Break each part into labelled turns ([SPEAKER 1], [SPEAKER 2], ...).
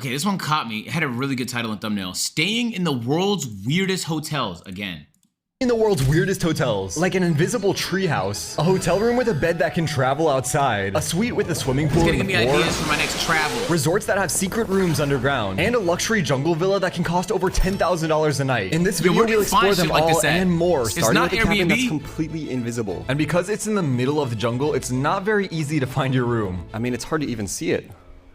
[SPEAKER 1] Okay, this one caught me. It had a really good title and thumbnail. Staying in the world's weirdest hotels again.
[SPEAKER 2] In the world's weirdest hotels, like an invisible treehouse, a hotel room with a bed that can travel outside, a suite with a swimming pool
[SPEAKER 1] It's gonna
[SPEAKER 2] on
[SPEAKER 1] give
[SPEAKER 2] the
[SPEAKER 1] me
[SPEAKER 2] floor,
[SPEAKER 1] ideas for my next travel.
[SPEAKER 2] resorts that have secret rooms underground, and a luxury jungle villa that can cost over $10,000 a night. In this video, we'll explore them all and more, starting with a cabin that's completely invisible. And because it's in the middle of the jungle, it's not very easy to find your room. I mean, it's hard to even see it.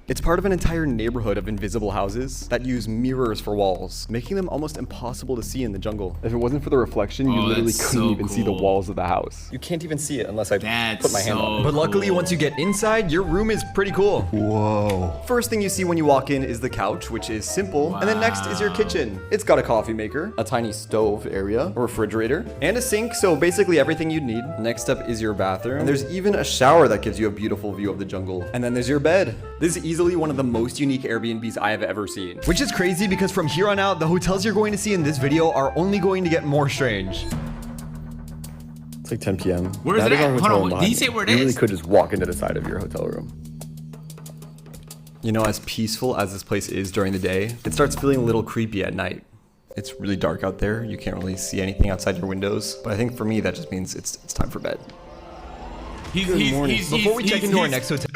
[SPEAKER 2] It's part of an entire neighborhood of invisible houses that use mirrors for walls, making them almost impossible to see in the jungle. If it wasn't for the reflection, you literally couldn't even see the walls of the house. You can't even see it unless I put my hand on it. But luckily, once you get inside, your room is pretty cool. Whoa. First thing you see when you walk in is the couch, which is simple. And then next is your kitchen. It's got a coffee maker, a tiny stove area, a refrigerator, and a sink, so basically everything you'd need. Next up is your bathroom. And there's even a shower that gives you a beautiful view of the jungle. And then there's your bed. This is easily one of the most unique Airbnbs I have ever seen. Which is crazy because from here on out, the hotels you're going to see in this video are only going to get more strange. It's like 10 p.m.
[SPEAKER 1] Where is it at? Hold on, did you say where it is?
[SPEAKER 2] You really could just walk into the side of your hotel room. You know, as peaceful as this place is during the day, it starts feeling a little creepy at night. It's really dark out there. You can't really see anything outside your windows. But I think for me, that just means it's time for bed. Good morning. Before we check into our next hotel...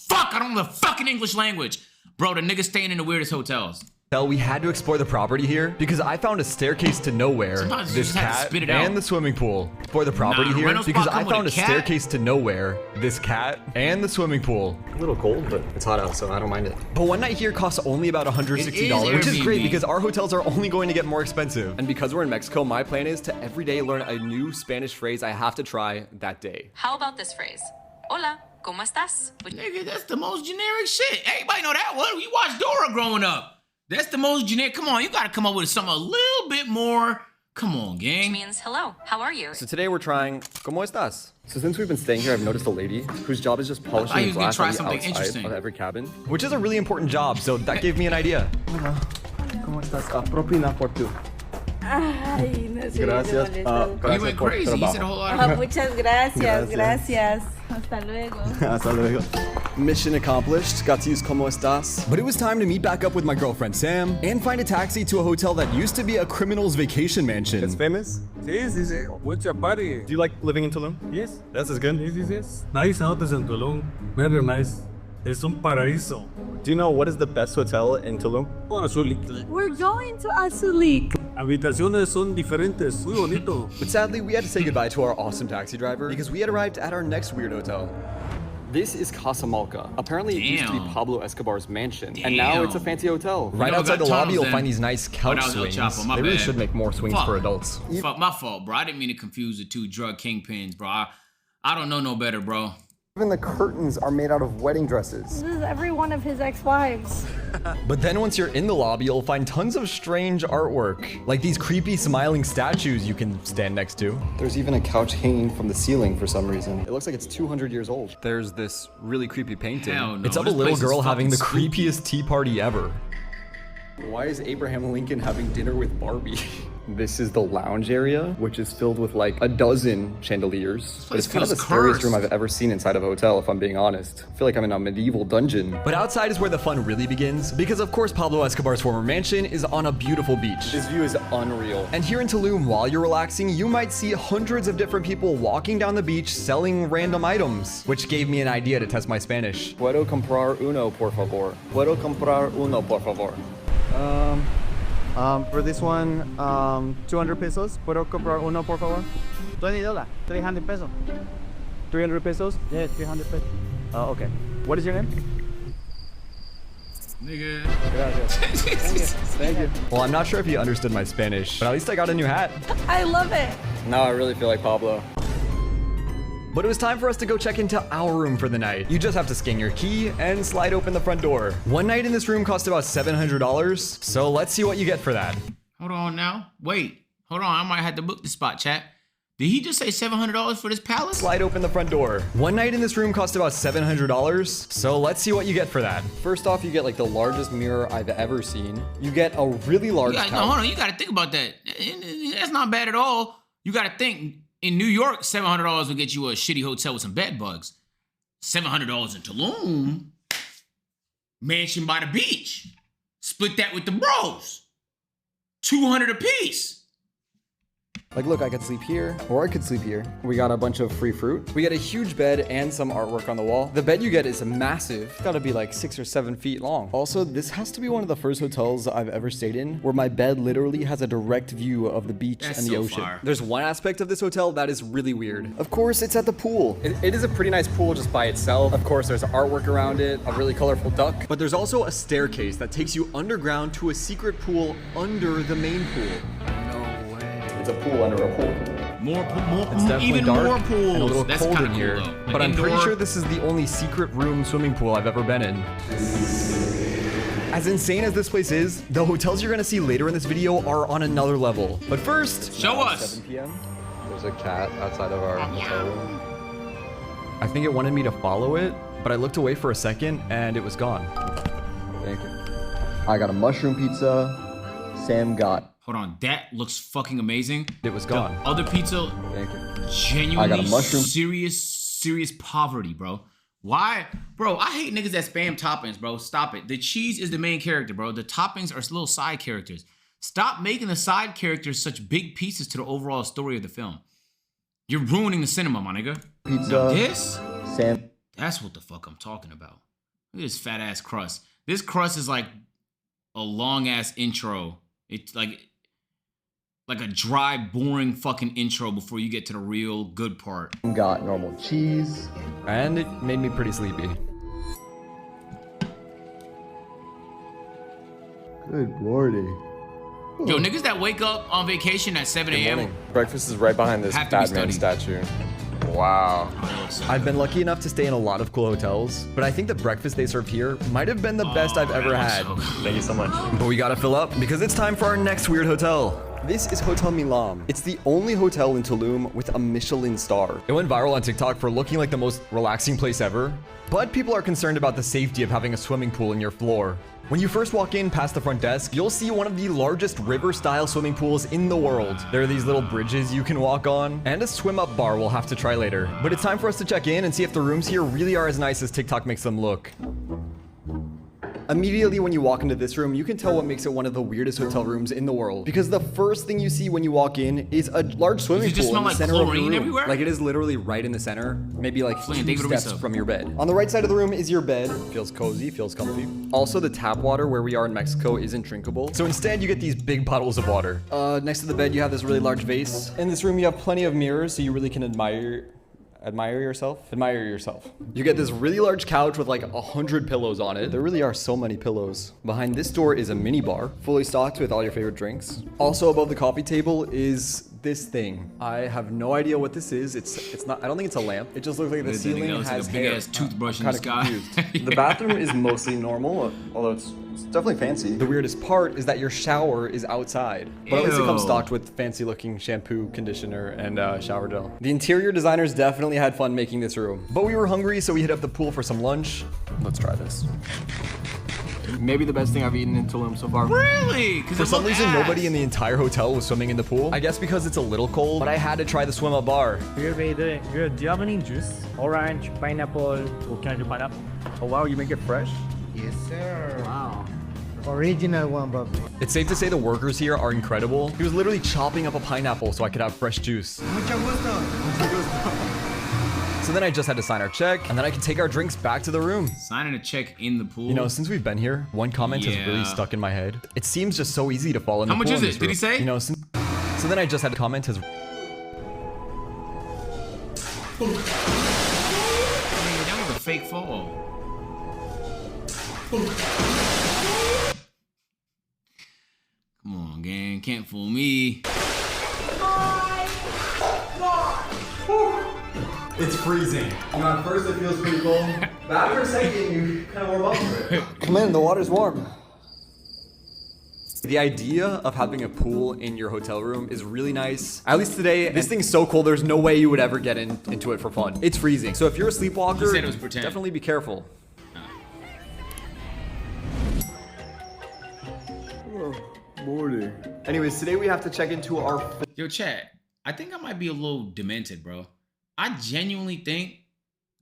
[SPEAKER 1] Fuck, I don't know the fucking English language. Bro, the nigga staying in the weirdest hotels.
[SPEAKER 2] We had to explore the property here because I found a staircase to nowhere, this cat, and the swimming pool. Explore the property here because I found a staircase to nowhere, this cat, and the swimming pool. A little cold, but it's hot out, so I don't mind it. But one night here costs only about $160, which is great because our hotels are only going to get more expensive. And because we're in Mexico, my plan is to every day learn a new Spanish phrase I have to try that day.
[SPEAKER 3] How about this phrase? Hola, ¿cómo estás?
[SPEAKER 1] Nigga, that's the most generic shit. Everybody know that one. We watched Dora growing up. That's the most generic. Come on, you gotta come up with something a little bit more. Come on, gang.
[SPEAKER 3] Which means hello, how are you?
[SPEAKER 2] So today we're trying ¿Cómo estás? So since we've been staying here, I've noticed a lady whose job is just polishing the glass on the outside of every cabin. Which is a really important job, so that gave me an idea. Hola, ¿cómo estás? Propina por tú.
[SPEAKER 4] Ay, no sé.
[SPEAKER 2] Gracias.
[SPEAKER 1] You went crazy. You said a whole lot of...
[SPEAKER 4] Muchas gracias, gracias. Hasta luego.
[SPEAKER 2] Hasta luego. Mission accomplished. Got to use ¿Cómo estás? But it was time to meet back up with my girlfriend Sam and find a taxi to a hotel that used to be a criminal's vacation mansion. It's famous?
[SPEAKER 5] Sí. What's your party?
[SPEAKER 2] Do you like living in Tulum?
[SPEAKER 5] Yes.
[SPEAKER 2] This is good.
[SPEAKER 5] Yes. Nice houses in Tulum. Very nice. Es un paraíso.
[SPEAKER 2] Do you know what is the best hotel in Tulum?
[SPEAKER 5] Azulik.
[SPEAKER 4] We're going to Azulik.
[SPEAKER 5] Habitaciones son diferentes. Muy bonito.
[SPEAKER 2] But sadly, we had to say goodbye to our awesome taxi driver because we had arrived at our next weird hotel. This is Casa Malca. Apparently, it used to be Pablo Escobar's mansion, and now it's a fancy hotel. Right outside the lobby, you'll find these nice couch swings. They really should make more swings for adults.
[SPEAKER 1] Fuck, my fault, bro. I didn't mean to confuse the two drug kingpins, bro. I don't know no better, bro.
[SPEAKER 2] Even the curtains are made out of wedding dresses.
[SPEAKER 4] This is every one of his ex-wives.
[SPEAKER 2] But then once you're in the lobby, you'll find tons of strange artwork, like these creepy smiling statues you can stand next to. There's even a couch hanging from the ceiling for some reason. It looks like it's 200 years old. There's this really creepy painting.
[SPEAKER 1] Hell no,
[SPEAKER 2] it's of a little girl having the creepiest tea party ever. Why is Abraham Lincoln having dinner with Barbie? This is the lounge area, which is filled with like a dozen chandeliers. But it's kind of the scariest room I've ever seen inside of a hotel, if I'm being honest. I feel like I'm in a medieval dungeon. But outside is where the fun really begins, because of course Pablo Escobar's former mansion is on a beautiful beach. This view is unreal. And here in Tulum, while you're relaxing, you might see hundreds of different people walking down the beach selling random items, which gave me an idea to test my Spanish. Puedo comprar uno, por favor. Puedo comprar uno, por favor. For this one, 200 pesos. ¿Puedo comprar uno, por favor?
[SPEAKER 6] $20, 300 pesos.
[SPEAKER 2] 300 pesos?
[SPEAKER 6] Yeah, 300 pesos.
[SPEAKER 2] Okay. What is your name?
[SPEAKER 1] Nigga.
[SPEAKER 2] Gracias. Thank you. Well, I'm not sure if you understood my Spanish, but at least I got a new hat.
[SPEAKER 4] I love it.
[SPEAKER 2] Now I really feel like Pablo. But it was time for us to go check into our room for the night. You just have to scan your key and slide open the front door. One night in this room cost about $700, so let's see what you get for that.
[SPEAKER 1] Hold on now. Wait. Hold on. I might have to book the spot, chat. Did he just say $700 for this palace?
[SPEAKER 2] Slide open the front door. One night in this room cost about $700, so let's see what you get for that. First off, you get like the largest mirror I've ever seen. You get a really large couch.
[SPEAKER 1] No, hold on. You got to think about that. That's not bad at all. You got to think. In New York, $700 will get you a shitty hotel with some bed bugs. $700 in Tulum. mansion by the beach. Split that with the bros. 200 apiece.
[SPEAKER 2] Like, look, I could sleep here, or I could sleep here. We got a bunch of free fruit. We get a huge bed and some artwork on the wall. The bed you get is massive. It's gotta be like 6 or 7 feet long. Also, this has to be one of the first hotels I've ever stayed in where my bed literally has a direct view of the beach and the ocean. There's one aspect of this hotel that is really weird. Of course, it's at the pool. It is a pretty nice pool just by itself. Of course, there's artwork around it, a really colorful duck. But there's also a staircase that takes you underground to a secret pool under the main pool. It's a pool under a pool. It's definitely
[SPEAKER 1] even
[SPEAKER 2] dark
[SPEAKER 1] more pools.
[SPEAKER 2] and a little
[SPEAKER 1] That's
[SPEAKER 2] cold
[SPEAKER 1] kinda
[SPEAKER 2] in here.
[SPEAKER 1] cool, though.
[SPEAKER 2] But I'm pretty sure this is the only secret room swimming pool I've ever been in. As insane as this place is, the hotels you're gonna see later in this video are on another level. But first,
[SPEAKER 1] show us.
[SPEAKER 2] 7 p.m. There's a cat outside of our hotel room. I think it wanted me to follow it, but I looked away for a second and it was gone. Thank you. I got a mushroom pizza. Sam got.
[SPEAKER 1] Hold on, that looks fucking amazing.
[SPEAKER 2] It was gone.
[SPEAKER 1] The other pizza, genuinely
[SPEAKER 2] I got a mushroom.
[SPEAKER 1] serious poverty, bro. Why? Bro, I hate niggas that spam toppings, bro. Stop it. The cheese is the main character, bro. The toppings are little side characters. Stop making the side characters such big pieces to the overall story of the film. You're ruining the cinema, my nigga.
[SPEAKER 2] Pizza.
[SPEAKER 1] Now this?
[SPEAKER 2] Sam.
[SPEAKER 1] That's what the fuck I'm talking about. Look at this fat ass crust. This crust is like a long ass intro. It's like a dry, boring fucking intro before you get to the real good part.
[SPEAKER 2] Got normal cheese. And it made me pretty sleepy. Good morning.
[SPEAKER 1] Yo, niggas that wake up on vacation at 7 a.m.
[SPEAKER 2] Breakfast is right behind this Batman statue. Wow. I've been lucky enough to stay in a lot of cool hotels, but I think the breakfast they serve here might have been the best I've ever had. Thank you so much. But we gotta fill up because it's time for our next weird hotel. This is Hotel Milam. It's the only hotel in Tulum with a Michelin star. It went viral on TikTok for looking like the most relaxing place ever, but people are concerned about the safety of having a swimming pool in your floor. When you first walk in past the front desk, you'll see one of the largest river-style swimming pools in the world. There are these little bridges you can walk on, and a swim-up bar we'll have to try later. But it's time for us to check in and see if the rooms here really are as nice as TikTok makes them look. Immediately when you walk into this room, you can tell what makes it one of the weirdest hotel rooms in the world. Because the first thing you see when you walk in is a large swimming pool in the center of the room. Everywhere? Like it is literally right in the center, maybe like 2 steps from your bed. On the right side of the room is your bed. Feels cozy, feels comfy. Also, the tap water where we are in Mexico isn't drinkable. So instead, you get these big bottles of water. Next to the bed, you have this really large vase. In this room, you have plenty of mirrors, so you really can admire yourself. You get this really large couch with like 100 pillows on it. There really are so many pillows. Behind this door is a mini bar, fully stocked with all your favorite drinks. Also above the coffee table is this thing. I have no idea what this is. It's not, I don't think it's a lamp. It just looks like the ceiling has
[SPEAKER 1] like a big ass toothbrush in the sky.
[SPEAKER 2] Confused. The bathroom is mostly normal, although it's definitely fancy. The weirdest part is that your shower is outside, but at least it comes stocked with fancy looking shampoo, conditioner, and shower gel. The interior designers definitely had fun making this room, but we were hungry, so we hit up the pool for some lunch. Let's try this. Maybe the best thing I've eaten in Tulum so far.
[SPEAKER 1] Really?
[SPEAKER 2] For some reason, nobody in the entire hotel was swimming in the pool. I guess because it's a little cold, but I had to try the swim up bar.
[SPEAKER 6] Good, baby. Good. Do you have any juice? Orange, pineapple. Oh, can I do pineapple? Oh, wow. You make it fresh?
[SPEAKER 7] Yes, sir.
[SPEAKER 6] Wow.
[SPEAKER 7] Original one, Bob.
[SPEAKER 2] It's safe to say the workers here are incredible. He was literally chopping up a pineapple so I could have fresh juice.
[SPEAKER 7] Mucho gusto.
[SPEAKER 2] So then I just had to sign our check, and then I could take our drinks back to the room.
[SPEAKER 1] Signing a check in the pool.
[SPEAKER 2] You know, since we've been here, one comment has really stuck in my head. It seems just so easy to fall in the pool.
[SPEAKER 1] How much is it? Did he say?
[SPEAKER 2] You know, so then I just had to comment his.
[SPEAKER 1] That was a fake fall. Come on, gang. Can't fool me.
[SPEAKER 2] It's freezing. You know, at first it feels pretty cold, but after a second, you kind of warm up to it. Come in, the water's warm. The idea of having a pool in your hotel room is really nice. At least today, this thing's so cold, there's no way you would ever get into it for fun. It's freezing. So if you're a sleepwalker, definitely be careful. Morning. Anyways, today we have to check into our...
[SPEAKER 1] Yo, chat, I think I might be a little demented, bro. I genuinely think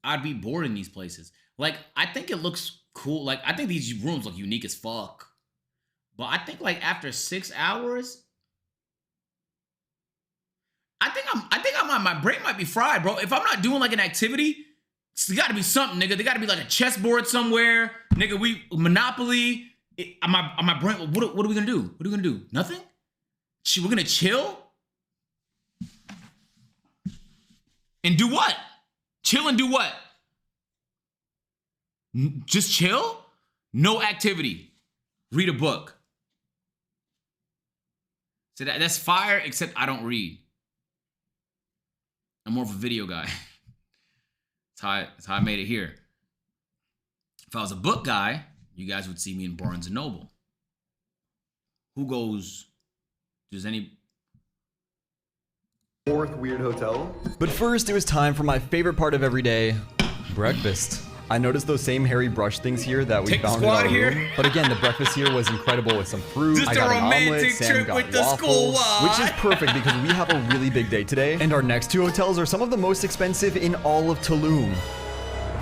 [SPEAKER 1] I'd be bored in these places. Like, I think it looks cool. Like, I think these rooms look unique as fuck. But I think like after 6 hours, I think my brain might be fried, bro. If I'm not doing like an activity, it's got to be something, nigga. There got to be like a chessboard somewhere, nigga. We Monopoly. My brain. What are we gonna do? What are we gonna do? Nothing. We're gonna chill and do what? Chill and do what? Just chill? No activity. Read a book. So that's fire, except I don't read. I'm more of a video guy. That's how I made it here. If I was a book guy, you guys would see me in Barnes & Noble. Who goes? Does any...
[SPEAKER 2] Fourth weird hotel? But first, it was time for my favorite part of every day, breakfast. I noticed those same hairy brush things here that we found in our room. But again, the breakfast here was incredible with some fruit.
[SPEAKER 1] Just
[SPEAKER 2] I got an omelet, Sam got waffles, which is perfect because we have a really big day today. And our next two hotels are some of the most expensive in all of Tulum.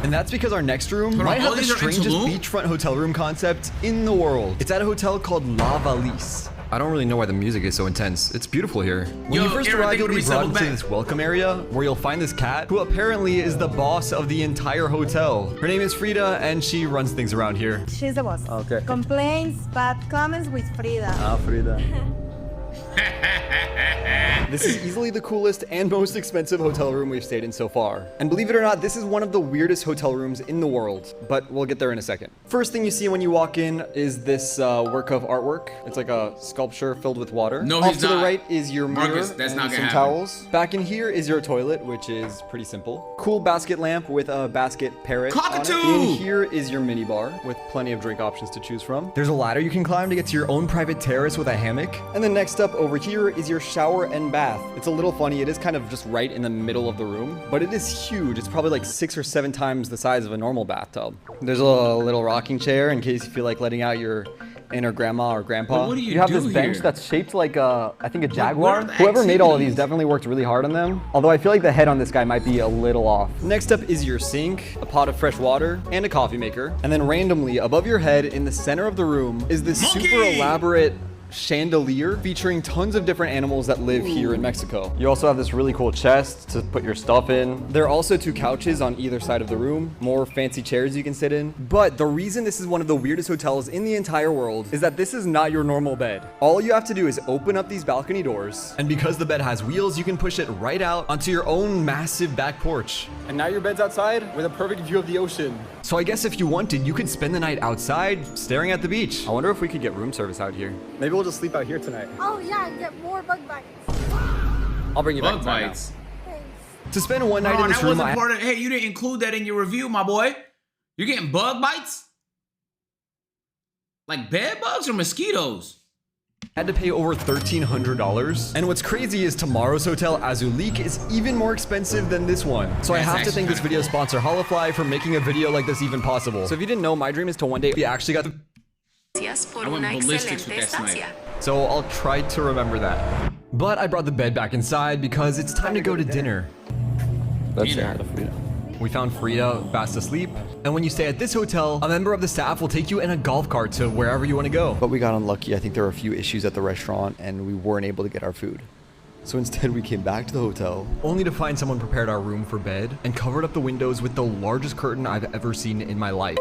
[SPEAKER 2] And that's because our next room might have the strangest beachfront hotel room concept in the world. It's at a hotel called La Valise. I don't really know why the music is so intense. It's beautiful here. When you first arrive, you'll be brought into this welcome area where you'll find this cat who apparently is the boss of the entire hotel. Her name is Frida and she runs things around here.
[SPEAKER 4] She's the boss.
[SPEAKER 7] Okay.
[SPEAKER 4] Complaints, bad comments with Frida.
[SPEAKER 7] Ah, Frida.
[SPEAKER 2] This is easily the coolest and most expensive hotel room we've stayed in so far. And believe it or not, this is one of the weirdest hotel rooms in the world, but we'll get there in a second. First thing you see when you walk in is this work of artwork. It's like a sculpture filled with water.
[SPEAKER 1] No,
[SPEAKER 2] Off
[SPEAKER 1] he's
[SPEAKER 2] to
[SPEAKER 1] not.
[SPEAKER 2] the right is your mirror
[SPEAKER 1] Marcus, that's
[SPEAKER 2] and
[SPEAKER 1] not gonna
[SPEAKER 2] some
[SPEAKER 1] happen.
[SPEAKER 2] towels. Back in here is your toilet, which is pretty simple. Cool basket lamp with a basket parrot
[SPEAKER 1] Cockatoo!
[SPEAKER 2] on it. In here is your mini bar with plenty of drink options to choose from. There's a ladder you can climb to get to your own private terrace with a hammock. And then next up over here is your shower and bath. It's a little funny. It is kind of just right in the middle of the room, but it is huge. It's probably like 6 or 7 times the size of a normal bathtub. There's a little rocking chair in case you feel like letting out your inner grandma or grandpa.
[SPEAKER 1] But what do you
[SPEAKER 2] have
[SPEAKER 1] do
[SPEAKER 2] this bench
[SPEAKER 1] here?
[SPEAKER 2] that's shaped like I think a
[SPEAKER 1] what
[SPEAKER 2] jaguar.
[SPEAKER 1] are the
[SPEAKER 2] Whoever made all of these
[SPEAKER 1] activities?
[SPEAKER 2] definitely worked really hard on them. Although I feel like the head on this guy might be a little off. Next up is your sink, a pot of fresh water, and a coffee maker. And then randomly above your head in the center of the room is this
[SPEAKER 1] Monkey!
[SPEAKER 2] super elaborate chandelier featuring tons of different animals that live here in Mexico. You also have this really cool chest to put your stuff in. There are also 2 couches on either side of the room, more fancy chairs you can sit in. But the reason this is one of the weirdest hotels in the entire world is that this is not your normal bed. All you have to do is open up these balcony doors, and because the bed has wheels, you can push it right out onto your own massive back porch. And now your bed's outside with a perfect view of the ocean. So I guess if you wanted, you could spend the night outside staring at the beach. I wonder if we could get room service out here. Maybe we'll just sleep out here tonight.
[SPEAKER 4] Oh yeah, get more bug bites.
[SPEAKER 2] I'll bring you back
[SPEAKER 1] Bug
[SPEAKER 2] tonight now.
[SPEAKER 1] bites.
[SPEAKER 4] Thanks.
[SPEAKER 2] To spend one night in this
[SPEAKER 1] that
[SPEAKER 2] room,
[SPEAKER 1] wasn't part of... Hey, you didn't include that in your review, my boy. You're getting bug bites? Like bed bugs or mosquitoes?
[SPEAKER 2] had to pay over $1,300. And what's crazy is tomorrow's hotel, Azulik, is even more expensive than this one. So I have to thank this video sponsor, Holofly, for making a video like this even possible. So if you didn't know, my dream is to one day be actually got the...
[SPEAKER 1] I went ballistics with that sniper.
[SPEAKER 2] So I'll try to remember that. But I brought the bed back inside because it's time to go to dinner.
[SPEAKER 1] Let's say hi to
[SPEAKER 2] Frida. We found Frida fast asleep. And when you stay at this hotel, a member of the staff will take you in a golf cart to wherever you want to go. But we got unlucky. I think there were a few issues at the restaurant and we weren't able to get our food. So instead we came back to the hotel, only to find someone prepared our room for bed and covered up the windows with the largest curtain I've ever seen in my life.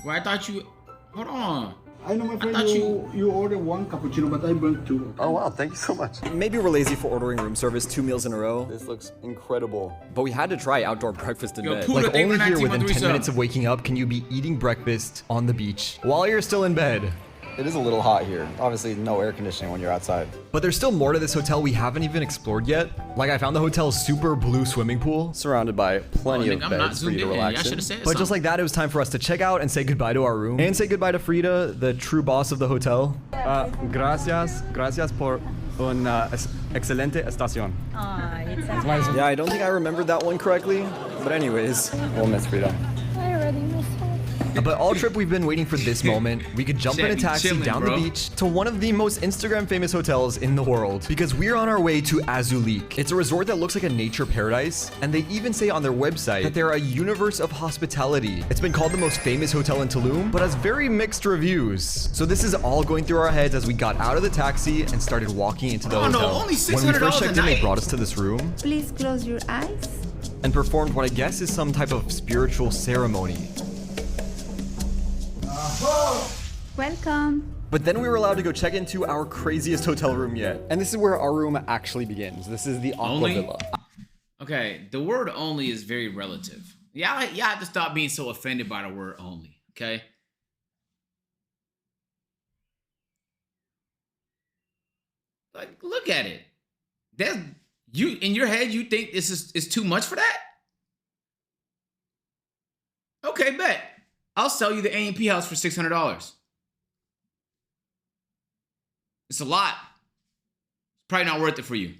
[SPEAKER 1] Well, I thought you... Hold on.
[SPEAKER 8] I know, my friend, you ordered one cappuccino, but I brought two.
[SPEAKER 2] Oh wow, thank you so much. Maybe we're lazy for ordering room service 2 meals in a row. This looks incredible. But we had to try outdoor breakfast in bed. Like only here within 10 minutes of waking up can you be eating breakfast on the beach while you're still in bed. It is a little hot here. Obviously no air conditioning when you're outside. But there's still more to this hotel we haven't even explored yet. Like I found the hotel's super blue swimming pool, surrounded by plenty of beds for you to relax in. But just like that, it was time for us to check out and say goodbye to our room. And say goodbye to Frida, the true boss of the hotel. Gracias por una excelente estación. Yeah, I don't think I remembered that one correctly. But anyways, we'll miss Frida.
[SPEAKER 4] I already missed her.
[SPEAKER 2] But all trip we've been waiting for this moment. We could jump in a taxi down the beach to one of the most Instagram famous hotels in the world because we're on our way to Azulik. It's a resort that looks like a nature paradise, and they even say on their website that they're a universe of hospitality. It's been called the most famous hotel in Tulum, but has very mixed reviews. So this is all going through our heads as we got out of the taxi and started walking into the hotel.
[SPEAKER 1] No, only $600
[SPEAKER 2] when we first checked in,
[SPEAKER 1] a night.
[SPEAKER 2] they brought us to this room.
[SPEAKER 4] Please close your eyes.
[SPEAKER 2] And performed what I guess is some type of spiritual ceremony.
[SPEAKER 4] Welcome.
[SPEAKER 2] But then we were allowed to go check into our craziest hotel room yet. And this is where our room actually begins. This is the Aqua Villa.
[SPEAKER 1] Okay, the word only is very relative. Y'all have to stop being so offended by the word only, okay? Like, look at it. There's you in your head, you think this is too much for that? Okay, bet. I'll sell you the A&P house for $600. It's a lot. It's probably not worth it for you.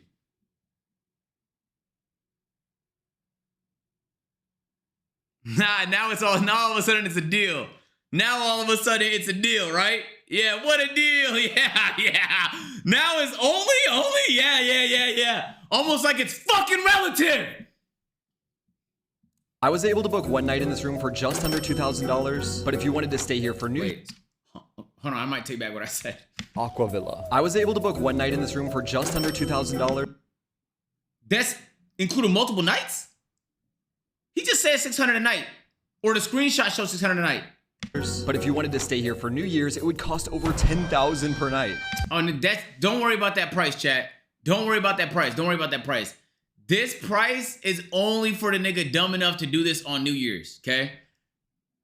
[SPEAKER 1] Now all of a sudden it's a deal. Now all of a sudden it's a deal, right? Yeah, what a deal. Yeah. Now it's only, yeah. Almost like it's fucking relative.
[SPEAKER 2] I was able to book one night in this room for just under $2,000, but if you wanted to stay here for
[SPEAKER 1] Wait, hold on, I might take back what I said.
[SPEAKER 2] Aqua Villa. I was able to book one night in this room for just under $2,000.
[SPEAKER 1] That's including multiple nights? He just said 600 a night. Or the screenshot shows 600 a night.
[SPEAKER 2] But if you wanted to stay here for New Year's, it would cost over $10,000 per night.
[SPEAKER 1] Oh, and don't worry about that price, chat. Don't worry about that price. This price is only for the nigga dumb enough to do this on New Year's, okay?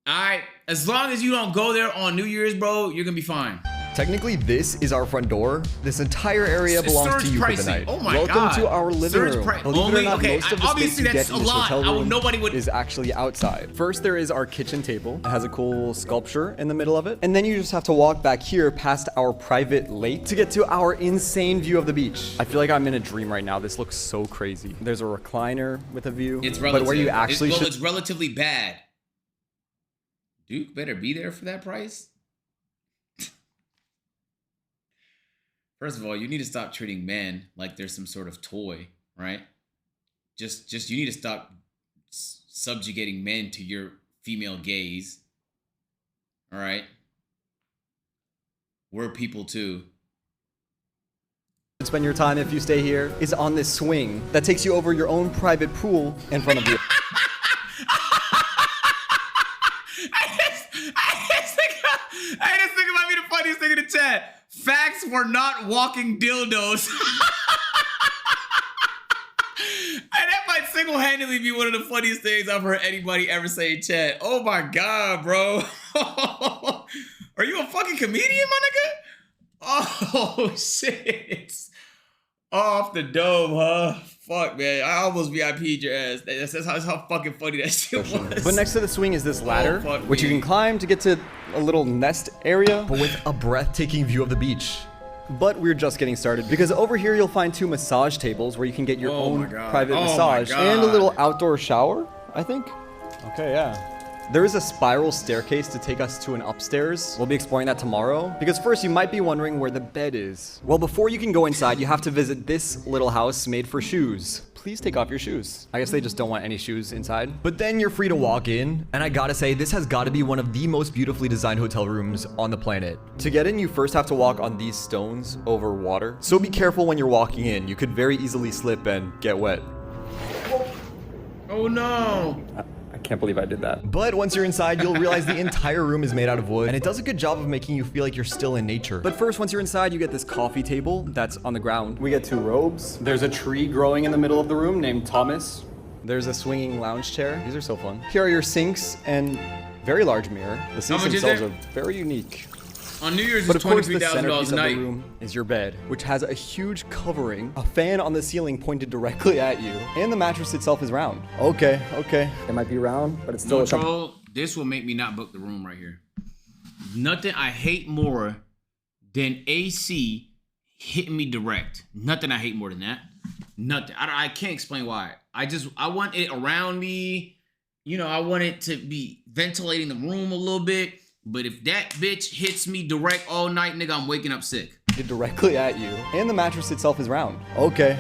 [SPEAKER 1] All right, as long as you don't go there on New Year's, bro, you're gonna be fine.
[SPEAKER 2] Technically, this is our front door. This entire area belongs to you for the night.
[SPEAKER 1] Oh my
[SPEAKER 2] Welcome
[SPEAKER 1] God.
[SPEAKER 2] to our living room. Believe it or not, most of the space you get in this hotel room is actually outside. First, there is our kitchen table. It has a cool sculpture in the middle of it. And then you just have to walk back here past our private lake to get to our insane view of the beach. I feel like I'm in a dream right now. This looks so crazy. There's a recliner with a view.
[SPEAKER 1] It's relative.
[SPEAKER 2] But where you actually
[SPEAKER 1] it's relatively bad. Duke better be there for that price. First of all, you need to stop treating men like they're some sort of toy, right? Just you need to stop subjugating men to your female gaze. All right? We're people too.
[SPEAKER 2] Spend your time if you stay here is on this swing that takes you over your own private pool in front of you.
[SPEAKER 1] This nigga might be the funniest thing in the chat. Facts were not walking dildos. And that might single-handedly be one of the funniest things I've heard anybody ever say in chat. Oh my God, bro. Are you a fucking comedian, my nigga? Oh, shit. Off the dome, huh? Fuck, man. I almost VIP'd your ass. That's how fucking funny that shit was.
[SPEAKER 2] But next to the swing is this ladder, which you can climb to get to a little nest area, but with a breathtaking view of the beach. But we're just getting started, because over here you'll find 2 massage tables where you can get your own private massage and a little outdoor shower, I think. Okay, yeah. There is a spiral staircase to take us to an upstairs. We'll be exploring that tomorrow. Because first, you might be wondering where the bed is. Well, before you can go inside, you have to visit this little house made for shoes. Please take off your shoes. I guess they just don't want any shoes inside. But then you're free to walk in. And I gotta say, this has gotta be one of the most beautifully designed hotel rooms on the planet. To get in, you first have to walk on these stones over water. So be careful when you're walking in. You could very easily slip and get wet.
[SPEAKER 1] Oh no.
[SPEAKER 2] I can't believe I did that. But once you're inside, you'll realize the entire room is made out of wood, and it does a good job of making you feel like you're still in nature. But first, once you're inside, you get this coffee table that's on the ground. We get 2 robes. There's a tree growing in the middle of the room named Thomas. There's a swinging lounge chair. These are so fun. Here are your sinks and very large mirror. The sinks themselves are very unique.
[SPEAKER 1] On New Year's,
[SPEAKER 2] But
[SPEAKER 1] it's
[SPEAKER 2] of course, the
[SPEAKER 1] $23,000
[SPEAKER 2] centerpiece
[SPEAKER 1] a
[SPEAKER 2] of the
[SPEAKER 1] night.
[SPEAKER 2] room is your bed, which has a huge covering, a fan on the ceiling pointed directly at you, and the mattress itself is round. Okay. It might be round, but it's still
[SPEAKER 1] No troll, this will make me not book the room right here. Nothing I hate more than AC hitting me direct. Nothing I hate more than that. Nothing. I can't explain why. I want it around me. you know, I want it to be ventilating the room a little bit. But if that bitch hits me direct all night, nigga, I'm waking up sick.
[SPEAKER 2] Directly at you, and the mattress itself is round. Okay,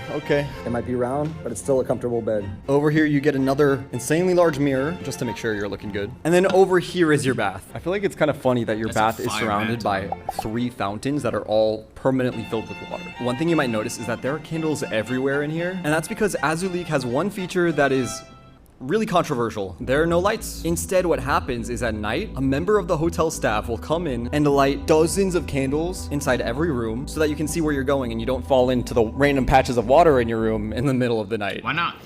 [SPEAKER 2] it might be round, but it's still a comfortable bed. Over here you get another insanely large mirror just to make sure you're looking good, and then over here is your bath. I feel like it's kind of funny that your bath is surrounded by 3 fountains that are all permanently filled with water. One thing you might notice is that there are candles everywhere in here, and that's because Azulik has one feature that is really controversial. There are no lights. Instead, what happens is at night, a member of the hotel staff will come in and light dozens of candles inside every room so that you can see where you're going and you don't fall into the random patches of water in your room in the middle of the night.
[SPEAKER 1] Why not?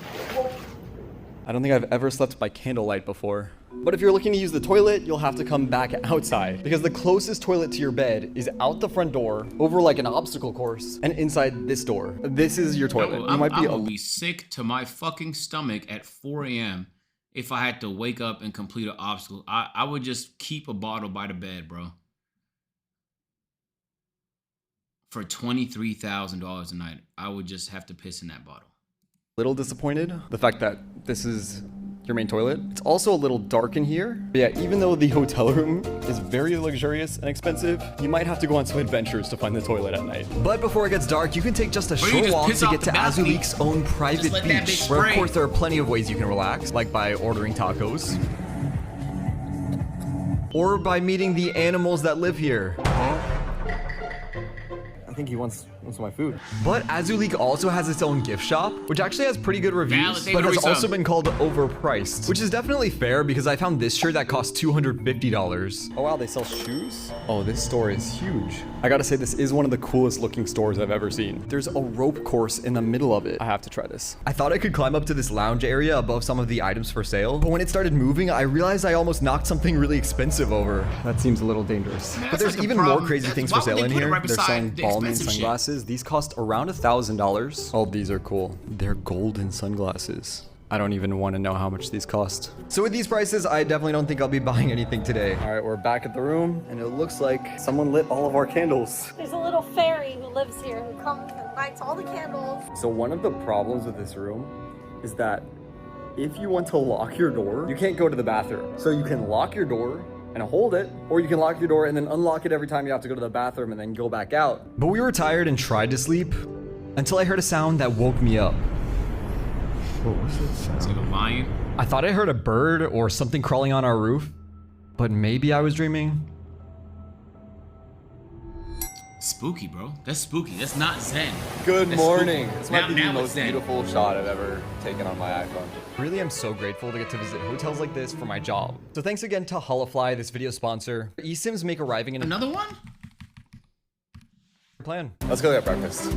[SPEAKER 2] I don't think I've ever slept by candlelight before. But if you're looking to use the toilet, you'll have to come back outside because the closest toilet to your bed is out the front door, over like an obstacle course, and inside this door. This is your toilet.
[SPEAKER 1] I would be sick to my fucking stomach at 4 a.m. if I had to wake up and complete an obstacle. I would just keep a bottle by the bed, bro. For $23,000 a night, I would just have to piss in that bottle.
[SPEAKER 2] Little disappointed the fact that this is your main toilet. It's also a little dark in here. But yeah, even though the hotel room is very luxurious and expensive, you might have to go on some adventures to find the toilet at night. But before it gets dark, you can take just a short walk to get to Azulik's own private beach, where of course there are plenty of ways you can relax, like by ordering tacos, or by meeting the animals that live here. I think he wants my food. But Azulik also has its own gift shop, which actually has pretty good reviews, but has also been called overpriced, which is definitely fair because I found this shirt that cost $250. Oh wow, they sell shoes? Oh, this store is huge. I gotta say, this is one of the coolest looking stores I've ever seen. There's a rope course in the middle of it. I have to try this. I thought I could climb up to this lounge area above some of the items for sale, but when it started moving, I realized I almost knocked something really expensive over. That seems a little dangerous. But there's even more crazy things for sale in here. They're selling Balmain sunglasses. These cost around $1,000. Oh, these are cool. They're golden sunglasses. I don't even want to know how much these cost. So with these prices, I definitely don't think I'll be buying anything today. All right, we're back at the room, and it looks like someone lit all of our candles.
[SPEAKER 4] There's a little fairy who lives here who comes and lights all the candles.
[SPEAKER 2] So one of the problems with this room is that if you want to lock your door, you can't go to the bathroom. So you can lock your door and hold it, or you can lock your door and then unlock it every time you have to go to the bathroom and then go back out. But we were tired and tried to sleep until I heard a sound that woke me up.
[SPEAKER 7] What was that sound?
[SPEAKER 1] Is it a lion?
[SPEAKER 2] I thought I heard a bird or something crawling on our roof, but maybe I was dreaming.
[SPEAKER 1] Spooky, bro. That's spooky. That's not Zen.
[SPEAKER 2] Good morning.
[SPEAKER 1] Spooky.
[SPEAKER 2] This might be the
[SPEAKER 1] now
[SPEAKER 2] most
[SPEAKER 1] Zen.
[SPEAKER 2] beautiful shot I've ever taken on my iPhone. Really, I'm so grateful to get to visit hotels like this for my job. So thanks again to Hollafly, this video sponsor. eSIMs make arriving in
[SPEAKER 1] another one?
[SPEAKER 2] Plan. Let's go get breakfast.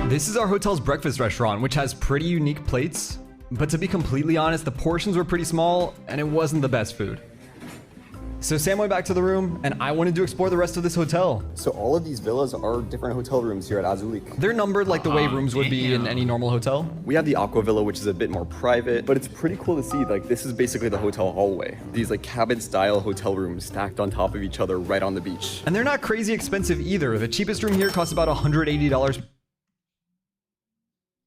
[SPEAKER 2] This is our hotel's breakfast restaurant, which has pretty unique plates. But to be completely honest, the portions were pretty small and it wasn't the best food. So Sam went back to the room and I wanted to explore the rest of this hotel. So all of these villas are different hotel rooms here at Azulik. They're numbered like the way rooms would be in any normal hotel. We have the Aqua Villa, which is a bit more private, but it's pretty cool to see. Like, this is basically the hotel hallway. These like cabin style hotel rooms stacked on top of each other right on the beach. And they're not crazy expensive either. The cheapest room here costs about $180.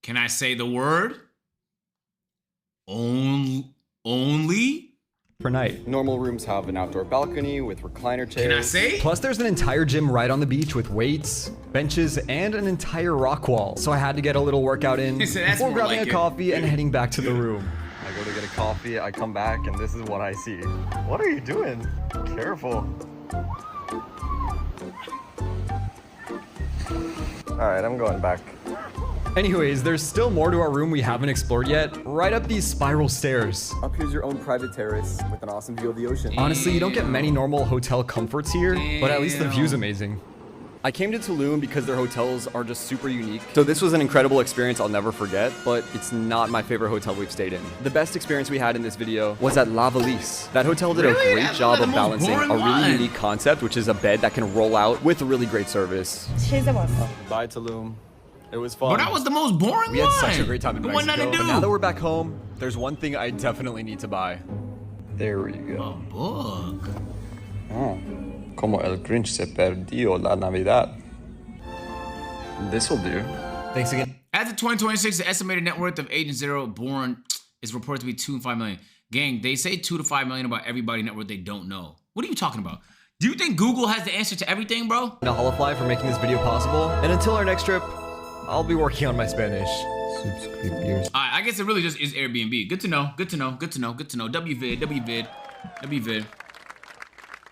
[SPEAKER 1] Can I say the word? Only?
[SPEAKER 2] Per night. Normal rooms have an outdoor balcony with recliner chairs.
[SPEAKER 1] Can I say?
[SPEAKER 2] Plus there's an entire gym right on the beach with weights, benches, and an entire rock wall. So I had to get a little workout in before grabbing a coffee and heading back to the room. I go to get a coffee, I come back, and this is what I see. What are you doing? Careful. All right, I'm going back. Anyways, there's still more to our room we haven't explored yet. Right up these spiral stairs. Up here's your own private terrace with an awesome view of the ocean. Honestly, you don't get many normal hotel comforts here, but at least the view's amazing. I came to Tulum because their hotels are just super unique. So this was an incredible experience I'll never forget, but it's not my favorite hotel we've stayed in. The best experience we had in this video was at La Valise. That hotel did a great job of balancing a really unique concept, which is a bed that can roll out with really great service.
[SPEAKER 4] She's the boss.
[SPEAKER 2] Bye, Tulum. It was fun.
[SPEAKER 1] But that was the most boring one.
[SPEAKER 2] We had such a great time in Mexico.
[SPEAKER 1] But
[SPEAKER 2] now that we're back home, there's one thing I definitely need to buy. There we go.
[SPEAKER 1] A book.
[SPEAKER 2] Oh, como el Grinch se perdió la Navidad. This'll do. Thanks again.
[SPEAKER 1] As of 2026, the estimated net worth of Agent Zero Born is reported to be 2 and 5 million. Gang, they say 2 to 5 million about everybody net worth they don't know. What are you talking about? Do you think Google has the answer to everything, bro?
[SPEAKER 2] To Holofly for making this video possible. And until our next trip, I'll be working on my Spanish.
[SPEAKER 1] Alright, I guess it really just is Airbnb. Good to know. Good to know. Good to know. Good to know. WVid.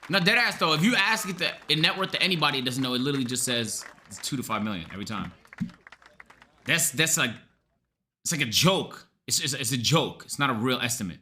[SPEAKER 1] Now, deadass though, if you ask it the net worth to anybody that doesn't know, it literally just says it's 2 to 5 million every time. That's like, it's like a joke. It's a joke. It's not a real estimate.